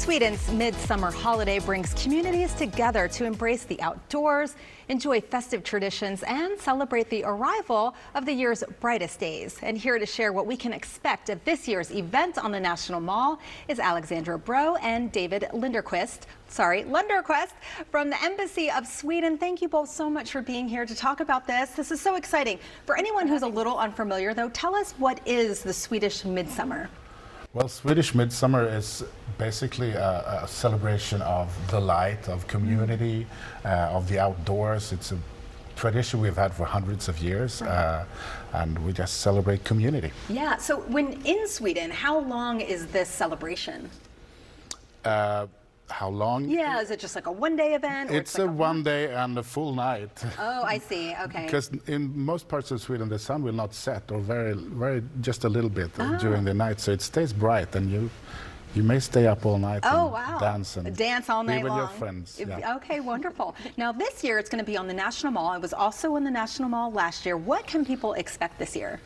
Sweden's Midsummer holiday brings communities together to embrace the outdoors, enjoy festive traditions, and celebrate the arrival of the year's brightest days. And here to share what we can expect of this year's event on the National Mall is Alexandra Bro and David Lunderquist from the Embassy of Sweden. Thank you both so much for being here to talk about this. This is so exciting. For anyone who's a little unfamiliar, though, tell us, what is the Swedish Midsummer? Well, Swedish Midsummer is basically a celebration of the light, of community, of the outdoors. It's a tradition we've had for hundreds of years, and we just celebrate community. Yeah, so when in Sweden, how long is this celebration? How long? Yeah, is it just like a one-day event? Or It's like a one day and a full night. Oh, I see. Okay. Because in most parts of Sweden, the sun will not set, or very just a little bit during the night, so it stays bright, and you may stay up all night and dance all night be with long. Your friends. Yeah. Okay, wonderful. Now this year it's going to be on the National Mall. It was also in the National Mall last year. What can people expect this year?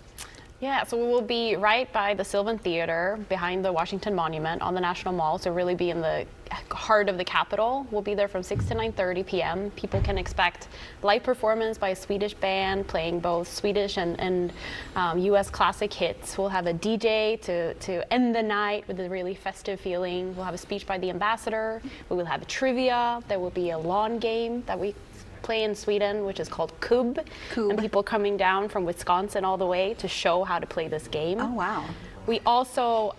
Yeah, so we will be right by the Sylvan Theater, behind the Washington Monument on the National Mall, so really be in the heart of the capital. We'll be there from 6 to 9:30 p.m. People can expect live performance by a Swedish band playing both Swedish and U.S. classic hits. We'll have a DJ to end the night with a really festive feeling. We'll have a speech by the ambassador. We will have a trivia. There will be a lawn game that we play in Sweden, which is called Kubb. And people coming down from Wisconsin all the way to show how to play this game. Oh, wow. We also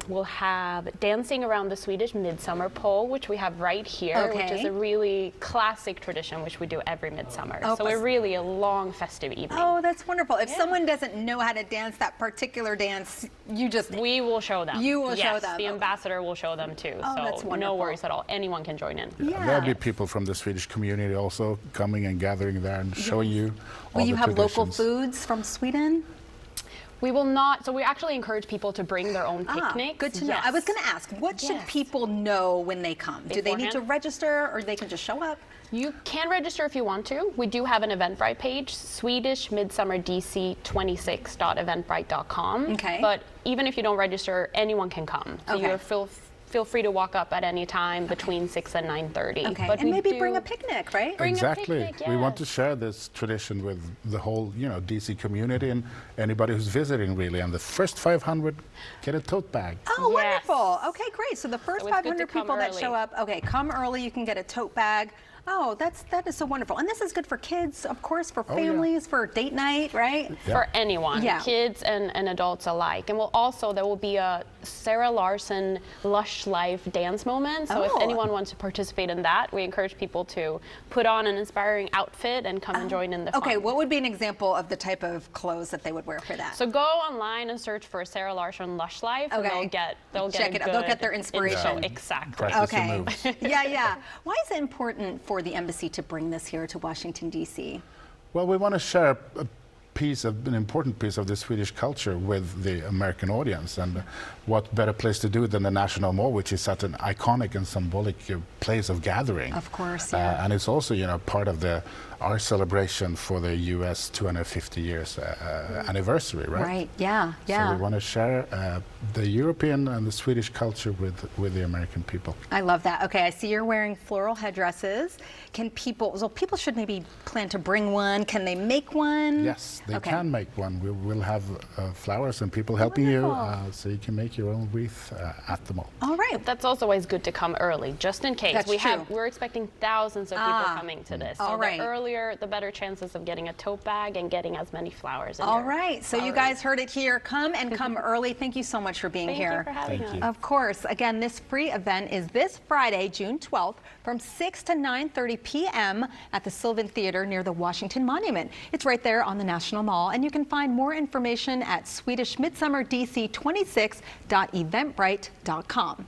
will have dancing around the Swedish Midsummer pole, which we have right here, which is a really classic tradition, which we do every midsummer. So we're really a long festive evening. Oh, that's wonderful. If someone doesn't know how to dance that particular dance, we will show them. You will show them. The ambassador will show them too. Oh, that's wonderful. No worries at all. Anyone can join in. Yeah. There'll be people from the Swedish community also coming and gathering there and showing you all Will you the have traditions. local foods from Sweden? We will not, so we actually encourage people to bring their own picnics. Good to know. I was going to ask, what should people know when they come? Do they need to register, or they can just show up? You can register if you want to. We do have an Eventbrite page, Swedish Midsummer DC 26.eventbrite.com. Okay. But even if you don't register, anyone can come. So you're feel free to walk up at any time between 6 and 9:30. Okay. But and maybe bring a picnic, right? Exactly. A picnic, We want to share this tradition with the whole, DC community and anybody who's visiting, really. And the first 500 get a tote bag. Oh, wonderful. Okay, great. So the first 500 people that show up, come early. You can get a tote bag. Oh, that is so wonderful. And this is good for kids, of course, for families, for date night, right? Yeah. For anyone, kids and adults alike. And there will be a Sarah Larsson Lush Life dance moment. So if anyone wants to participate in that, we encourage people to put on an inspiring outfit and come and join in the fun. Okay, what would be an example of the type of clothes that they would wear for that? So go online and search for Sarah Larsson Lush Life, and they'll get they'll get their inspiration. Exactly. Okay. Yeah. Why is it important for the embassy to bring this here to Washington, D.C.? Well, we want to share an important piece of the Swedish culture with the American audience, and what better place to do it than the National Mall, which is such an iconic and symbolic place of gathering. Of course, yeah. And it's also, part of our celebration for the U.S. 250 years anniversary, right? Right, yeah. So we want to share the European and the Swedish culture with the American people. I love that. Okay, I see you're wearing floral headdresses. People should maybe plan to bring one. Can they make one? Yes, they can make one. We'll have flowers and people helping you, so you can make your own wreath at the mall. All right. That's also always good to come early, just in case. That's true. We're expecting thousands of people coming to this. All right. The earlier, the better chances of getting a tote bag and getting as many flowers in All right. So you guys heard it here. Come early. Thank you so much for being here. Thank you for having us. Of course. Again, this free event is this Friday, June 12th, from 6 to 9:30 p.m. at the Sylvan Theater near the Washington Monument. It's right there on the National Mall, and you can find more information at Swedish Midsummer DC 26.eventbrite.com.